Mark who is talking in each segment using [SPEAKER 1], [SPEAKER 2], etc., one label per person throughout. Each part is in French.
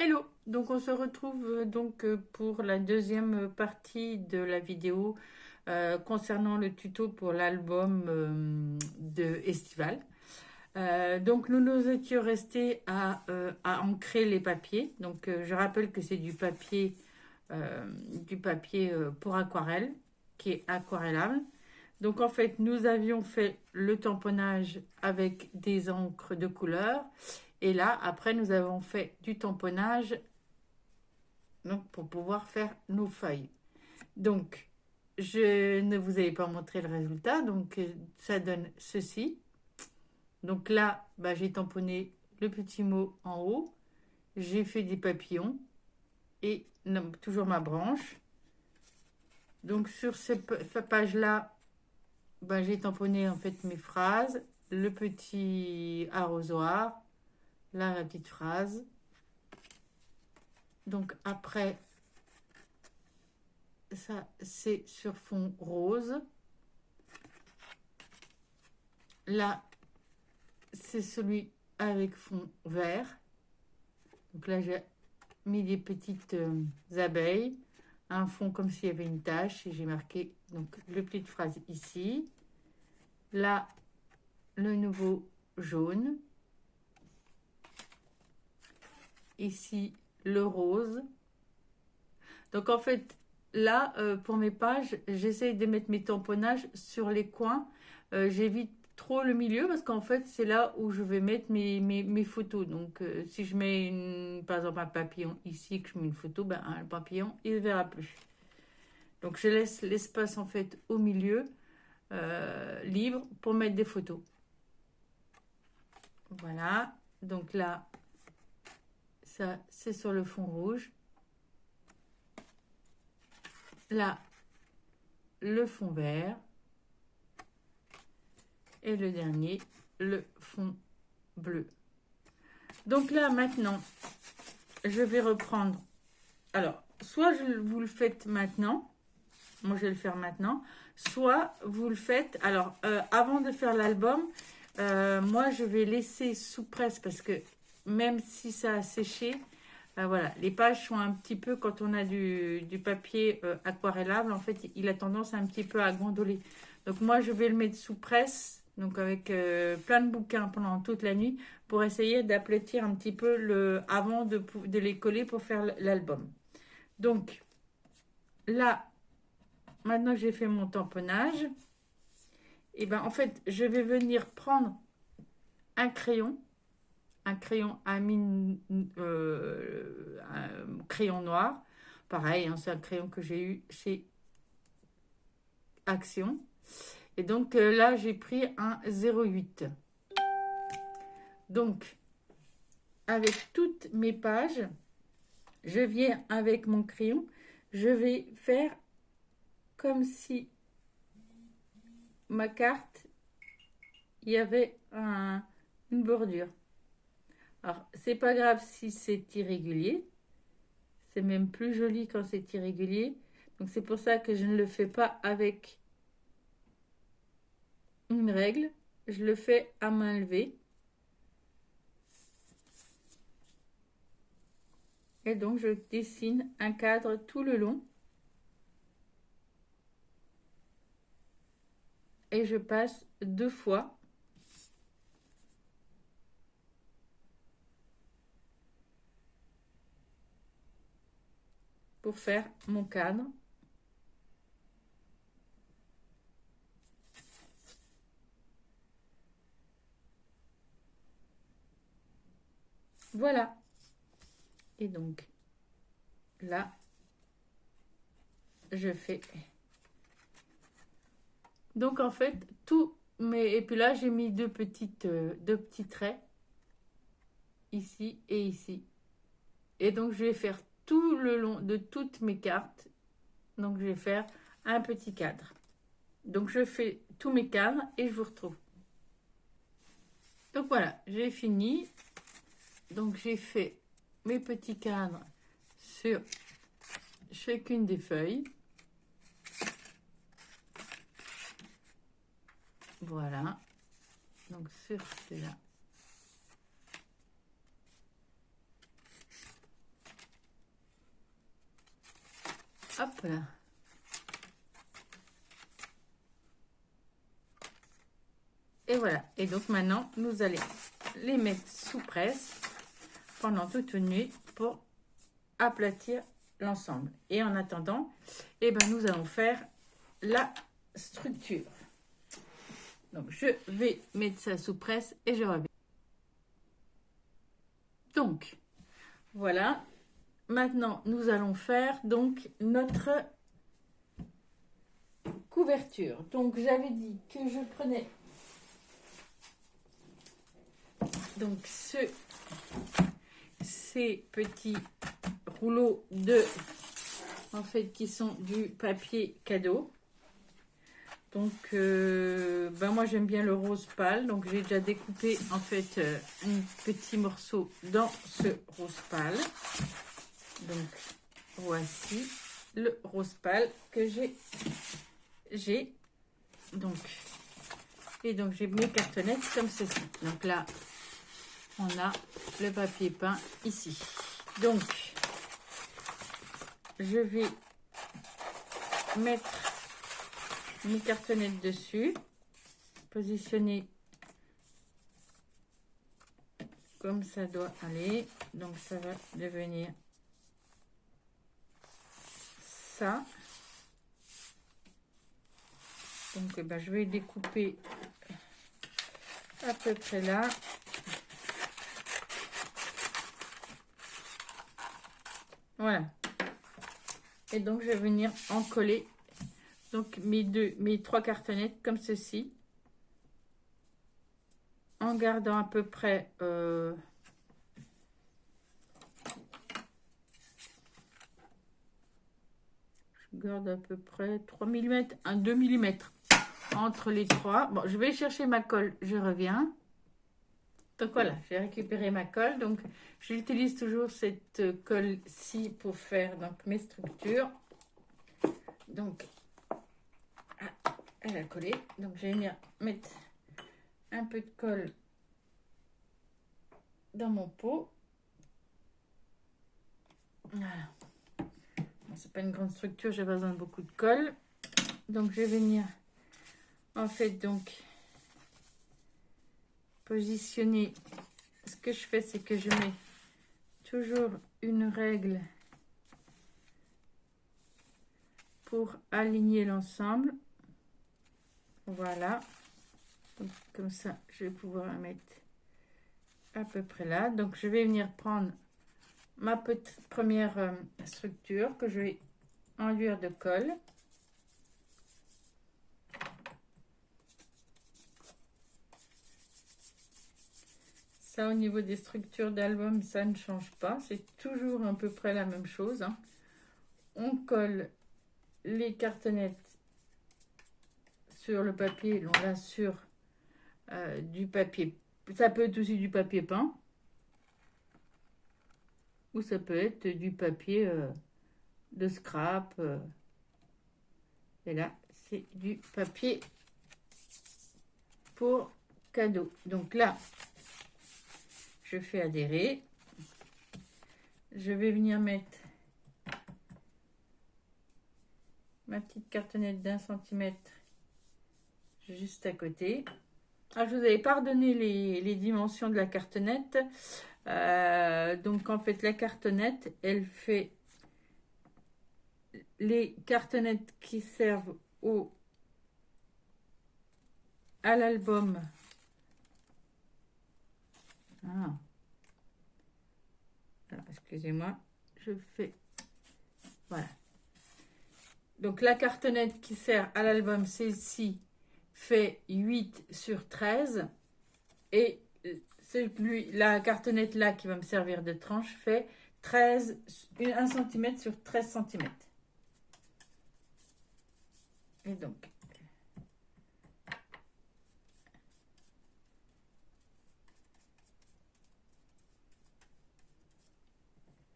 [SPEAKER 1] Hello, donc on se retrouve pour la deuxième partie de la vidéo concernant le tuto pour l'album de Estival. Donc nous nous étions restés à ancrer les papiers. Donc je rappelle que c'est du papier pour aquarelle qui est aquarellable. Donc en fait nous avions fait le tamponnage avec des encres de couleur. Et là, après, nous avons fait du tamponnage donc, pour pouvoir faire nos feuilles. Donc, je ne vous avais pas montré le résultat. Donc, ça donne ceci. Donc là, bah, j'ai tamponné le petit mot en haut. J'ai fait des papillons et non, toujours ma branche. Donc, sur cette page-là, bah, j'ai tamponné en fait mes phrases, le petit arrosoir, là, la petite phrase. Donc, après, ça, c'est sur fond rose. Là, c'est celui avec fond vert. Donc là, j'ai mis des petites abeilles. Un fond comme s'il y avait une tache. Et j'ai marqué donc le petite phrase ici. Là, le nouveau jaune. Ici, le rose. Donc en fait, là, pour mes pages, j'essaye de mettre mes tamponnages sur les coins. J'évite trop le milieu parce qu'en fait, c'est là où je vais mettre mes photos. Donc, si je mets, par exemple, un papillon ici, que je mets une photo, ben, le papillon, il ne verra plus. Donc, je laisse l'espace, en fait, au milieu, libre, pour mettre des photos. Voilà. Donc là, ça, c'est sur le fond rouge. Là, le fond vert. Et le dernier, le fond bleu. Donc là, maintenant, je vais reprendre. Alors, soit vous le faites maintenant. Moi, je vais le faire maintenant. Soit vous le faites. Alors, avant de faire l'album, moi, je vais laisser sous presse parce que même si ça a séché, voilà, les pages sont un petit peu, quand on a du papier aquarellable, en fait, il a tendance un petit peu à gondoler. Donc moi, je vais le mettre sous presse, donc avec plein de bouquins pendant toute la nuit, pour essayer d'aplatir un petit peu avant de les coller pour faire l'album. Donc là, maintenant que j'ai fait mon tamponnage, et ben en fait, je vais venir prendre un crayon à mine, un crayon noir. Pareil, hein, c'est un crayon que j'ai eu chez Action. Et donc là, j'ai pris un 08. Donc, avec toutes mes pages, je viens avec mon crayon, je vais faire comme si ma carte, il y avait une bordure. Alors, c'est pas grave si c'est irrégulier. C'est même plus joli quand c'est irrégulier. Donc, c'est pour ça que je ne le fais pas avec une règle. Je le fais à main levée. Et donc, je dessine un cadre tout le long. Et je passe 2 fois. Pour faire mon cadre. Voilà. Et donc, là, je fais. Donc, en fait, et puis là, j'ai mis deux petits traits. Ici et ici. Et donc, je vais faire tout le long de toutes mes cartes. Donc, je vais faire un petit cadre. Donc, je fais tous mes cadres et je vous retrouve. Donc, voilà, j'ai fini. Donc, j'ai fait mes petits cadres sur chacune des feuilles. Voilà. Donc, sur celle-là. Hop là. Et voilà. Et donc maintenant, nous allons les mettre sous presse pendant toute une nuit pour aplatir l'ensemble. Et en attendant, eh ben, nous allons faire la structure. Donc, je vais mettre ça sous presse et je reviens. Donc, voilà. Maintenant, nous allons faire donc notre couverture. Donc, j'avais dit que je prenais donc ces petits rouleaux en fait, qui sont du papier cadeau. Donc, ben moi j'aime bien le rose pâle, donc j'ai déjà découpé en fait un petit morceau dans ce rose pâle. Donc, voici le rose pâle que j'ai. Donc, et donc j'ai mes cartonnettes comme ceci. Donc là, on a le papier peint ici. Donc, je vais mettre mes cartonnettes dessus, positionner comme ça doit aller. Donc, ça va devenir ça. Donc, eh ben, je vais découper à peu près là. Voilà. Et donc, je vais venir en coller donc mes trois cartonnettes comme ceci. En gardant à peu près je garde à peu près 3 mm, 2 mm entre les trois. Bon, je vais chercher ma colle, je reviens. Donc voilà, j'ai récupéré ma colle. Donc j'utilise toujours cette colle-ci pour faire donc mes structures. Donc elle a collé. Donc je vais venir mettre un peu de colle dans mon pot. Voilà. Bon, c'est pas une grande structure, j'ai besoin de beaucoup de colle. Donc je vais venir en fait donc positionner. Ce que je fais, c'est que je mets toujours une règle pour aligner l'ensemble. Voilà. Donc, comme ça, je vais pouvoir la mettre à peu près là. Donc, je vais venir prendre ma petite première structure que je vais enduire de colle. Ça, au niveau des structures d'album, ça ne change pas. C'est toujours à peu près la même chose, hein. On colle les cartonnettes sur le papier, là sur du papier. Ça peut être aussi du papier peint. Ou ça peut être du papier de scrap. Et là, c'est du papier pour cadeau. Donc là, je fais adhérer. Je vais venir mettre ma petite cartonnette d'1 cm juste à côté. Ah, je vous avais pas redonné les dimensions de la cartonnette. Donc en fait, la cartonnette, elle fait les cartonnettes qui servent à l'album. Ah. Excusez-moi, je fais, voilà. Donc la cartonnette qui sert à l'album, celle-ci fait 8 sur 13 et la cartonnette là qui va me servir de tranche fait 1 cm sur 13 cm. Et donc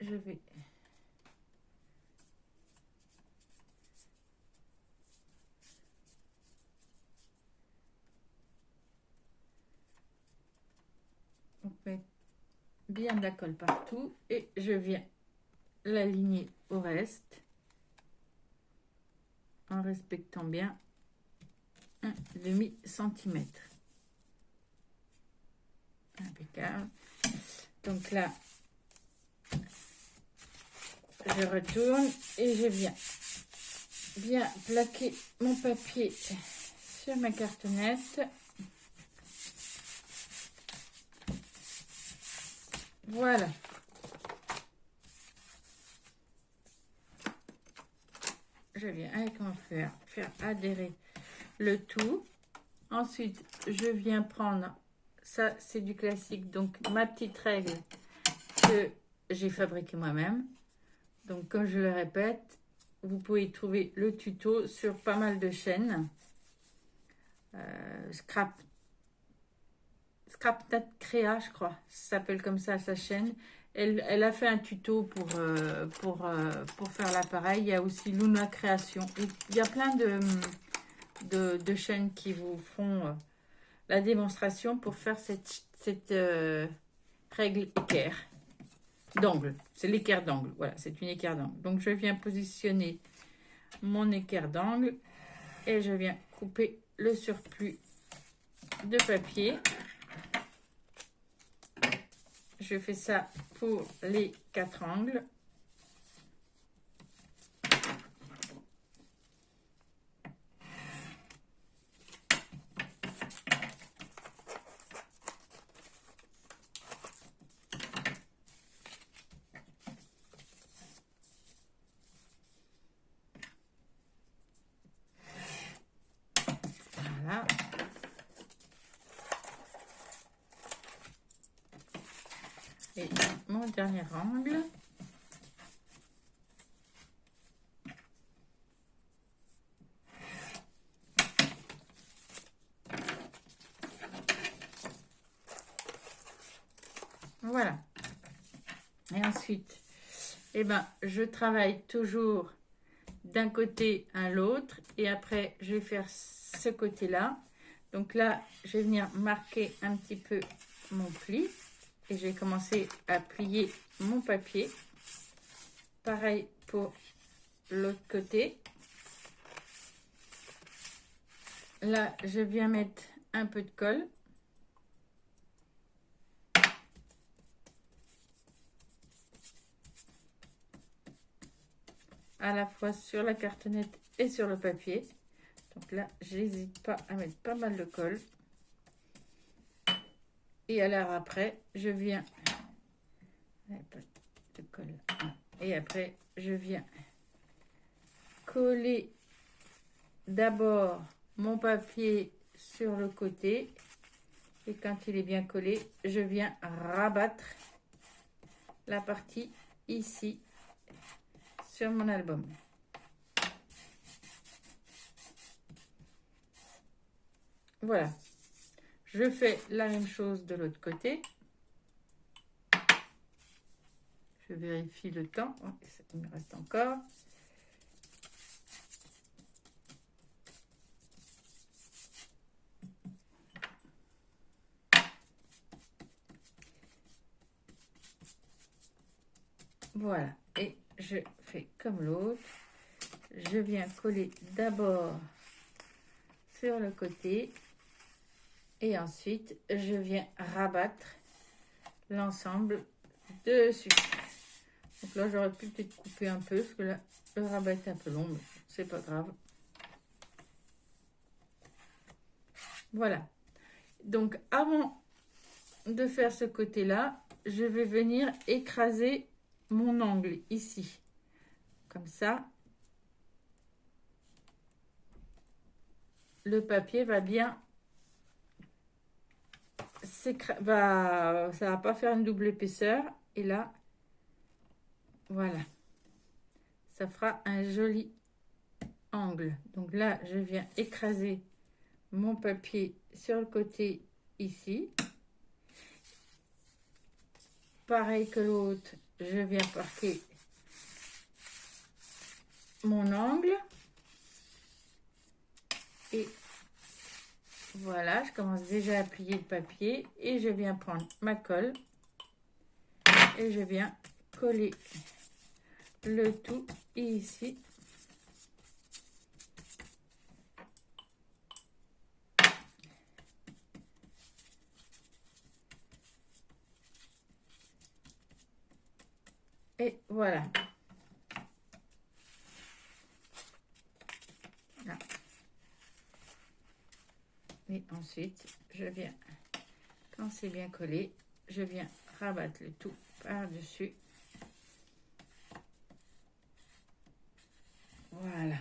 [SPEAKER 1] je vais mettre bien de la colle partout et je viens l'aligner au reste. en respectant bien un demi-centimètre. Impeccable. Donc là, je retourne et je viens bien plaquer mon papier sur ma cartonnette. Voilà. Je viens avec mon fer faire adhérer le tout. Ensuite, je viens prendre, ça c'est du classique, donc ma petite règle que j'ai fabriquée moi-même. Donc comme je le répète, vous pouvez trouver le tuto sur pas mal de chaînes. Scraptat Créa, je crois, ça s'appelle comme ça sa chaîne. Elle a fait un tuto pour faire l'appareil. Il y a aussi Luna Création. Et il y a plein de chaînes qui vous font la démonstration pour faire cette règle équerre d'angle. C'est l'équerre d'angle. Voilà, c'est une équerre d'angle. Donc, je viens positionner mon équerre d'angle et je viens couper le surplus de papier. Je fais ça pour les 4 angles. Voilà. Et mon dernier angle. Voilà. Et ensuite, eh ben, je travaille toujours d'un côté à l'autre. Et après, je vais faire ce côté-là. Donc là, je vais venir marquer un petit peu mon pli. Et je vais commencer à plier mon papier. Pareil pour l'autre côté. Là, je viens mettre un peu de colle. À la fois sur la cartonnette et sur le papier. Donc là, j'hésite pas à mettre pas mal de colle. Et alors après, je viens... de colle. Et après, je viens coller d'abord mon papier sur le côté. Et quand il est bien collé, je viens rabattre la partie ici sur mon album. Voilà. Je fais la même chose de l'autre côté. Je vérifie le temps. Oh, il me reste encore. Voilà. Et je fais comme l'autre. Je viens coller d'abord sur le côté. Et ensuite, je viens rabattre l'ensemble dessus. Donc là, j'aurais pu peut-être couper un peu, parce que là, le rabat est un peu long, mais c'est pas grave. Voilà. Donc, avant de faire ce côté-là, je vais venir écraser mon angle ici. Comme ça, le papier va bien... ça va pas faire une double épaisseur. Et là, voilà. Ça fera un joli angle. Donc là, je viens écraser mon papier sur le côté ici. Pareil que l'autre, je viens marquer mon angle. Et voilà, je commence déjà à plier le papier. Et je viens prendre ma colle. Et je viens coller le tout ici. Et voilà. Là. Et ensuite, je viens, quand c'est bien collé, je viens rabattre le tout par-dessus. Voilà.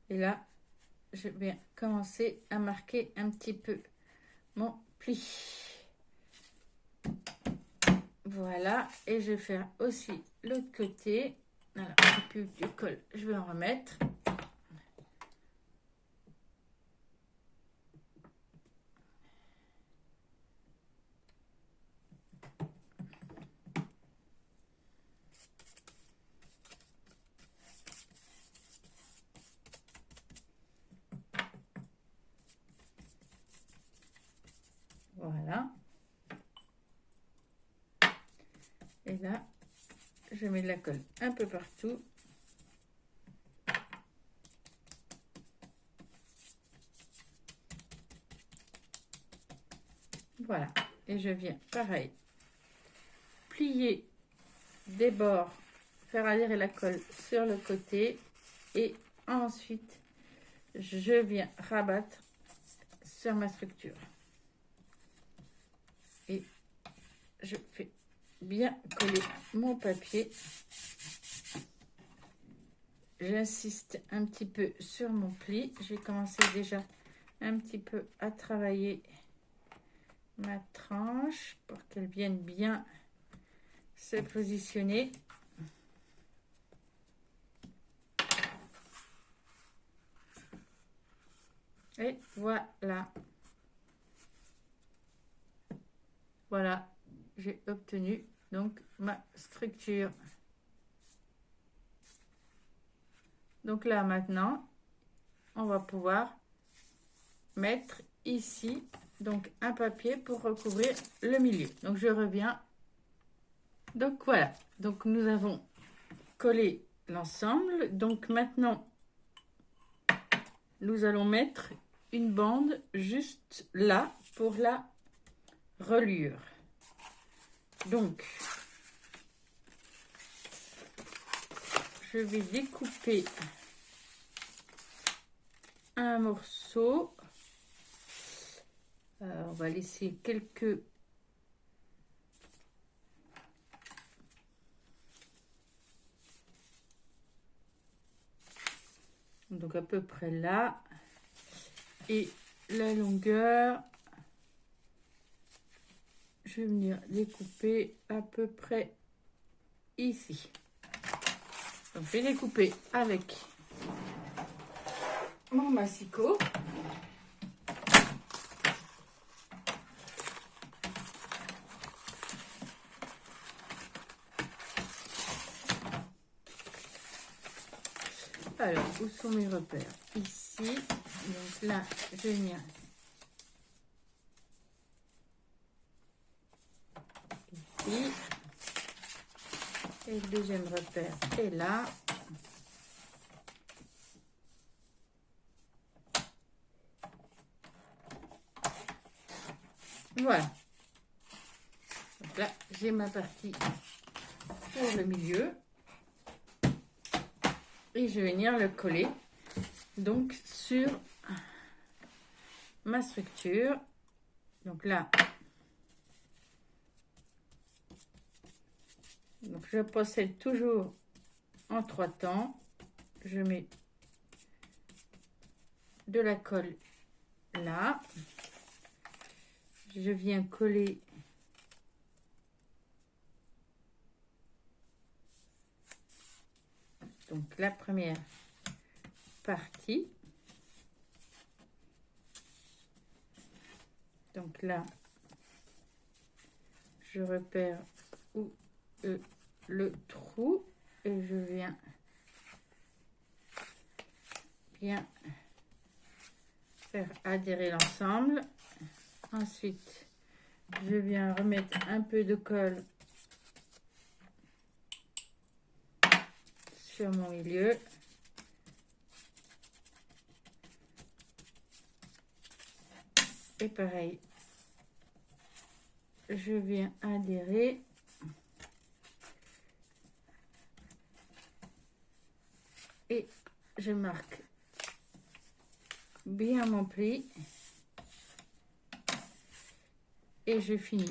[SPEAKER 1] Et là, je vais commencer à marquer un petit peu mon pli. Voilà. Et je vais faire aussi l'autre côté. Alors, un peu du col, je vais en remettre. Voilà. Et là, je mets de la colle un peu partout. Voilà. Et je viens, pareil, plier des bords, faire adhérer la colle sur le côté. Et ensuite, je viens rabattre sur ma structure. Et je fais bien coller mon papier. J'insiste un petit peu sur mon pli. J'ai commencé déjà un petit peu à travailler ma tranche pour qu'elle vienne bien se positionner. Et voilà. Voilà, j'ai obtenu donc ma structure. Donc là maintenant, on va pouvoir mettre ici donc un papier pour recouvrir le milieu. Donc je reviens. Donc voilà, donc nous avons collé l'ensemble. Donc maintenant, nous allons mettre une bande juste là pour la reliure. Donc, je vais découper un morceau. On va laisser quelques donc à peu près là, et la longueur, je vais venir découper à peu près ici. Donc je vais découper avec mon massicot. Alors, où sont mes repères? Ici. Donc là, je viens ici. Et le deuxième repère est là. Voilà. Donc là, j'ai ma partie pour le milieu. Et je vais venir le coller donc sur ma structure. Donc là, donc je procède toujours en 3 temps. Je mets de la colle là. Je viens coller donc la première partie. Donc là, je repère où est le trou et je viens bien faire adhérer l'ensemble. Ensuite, je viens remettre un peu de colle sur mon milieu. Et pareil, je viens adhérer. Et je marque bien mon pli. Et je finis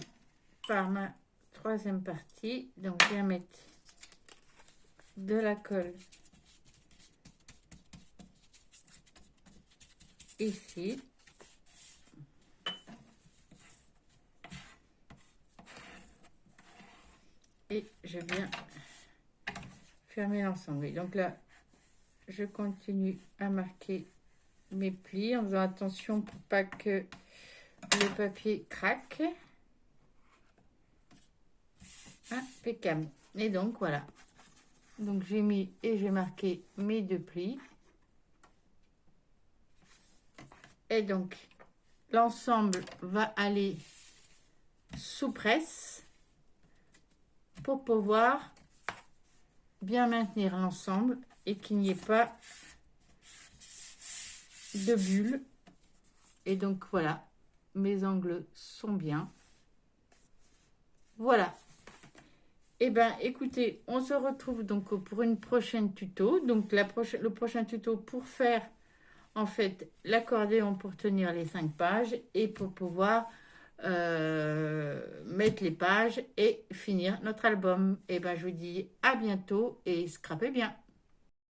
[SPEAKER 1] par ma troisième partie. Donc, je vais mettre de la colle ici. Et je viens fermer l'ensemble. Donc là, je continue à marquer mes plis en faisant attention pour pas que le papier craque. Impeccable. Et donc voilà. Donc j'ai mis et j'ai marqué mes deux plis. Et donc l'ensemble va aller sous presse pour pouvoir bien maintenir l'ensemble et qu'il n'y ait pas de bulles. Et donc voilà, mes angles sont bien. Voilà. Et ben écoutez, on se retrouve donc pour une prochaine tuto. Donc le prochain tuto pour faire en fait l'accordéon pour tenir les 5 pages et pour pouvoir mettre les pages et finir notre album. Et ben je vous dis à bientôt et scrapez bien.